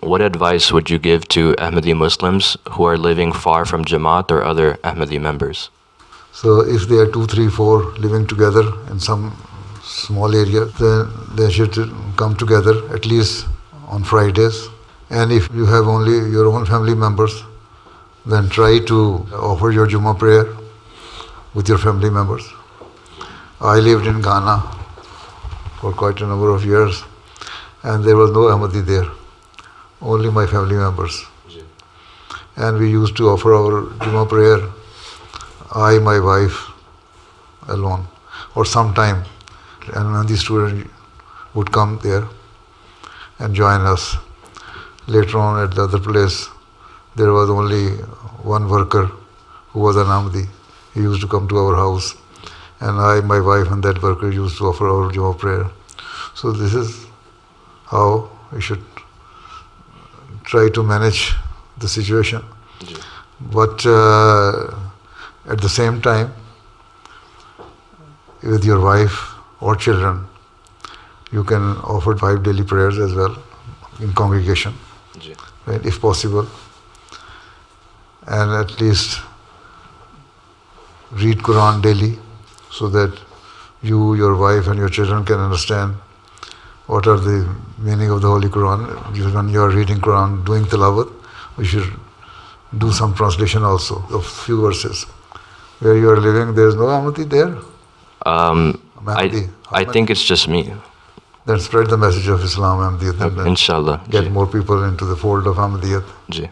what advice would you give to Ahmadi Muslims who are living far from Jamaat or other Ahmadi members? So if they are 2, 3, 4 living together in some small area, then they should come together at least on Fridays. And if you have only your own family members, then try to offer your Jummah prayer with your family members. I lived in Ghana for quite a number of years, and there was no Ahmadi there, only my family members. And we used to offer our Jummah prayer, I, my wife, alone, or sometime, and when the student would come there and join us. Later on at the other place, there was only one worker who was an Ahmadi. He used to come to our house, and I, my wife, and that worker used to offer our Jummah prayer. So this is how we should try to manage the situation. But at the same time, with your wife or children, you can offer 5 daily prayers as well in congregation, right, if possible, and at least read Quran daily so that you, your wife and your children can understand what are the meaning of the Holy Quran. When you are reading Quran, doing tilawat, we should do some translation also of few verses. Where you are living, there is no Ahmadi there? I think it's just me. Then spread the message of Islam, Ahmadiyyat, and Inshallah. get more people into the fold of Ahmadiyyat. Ji.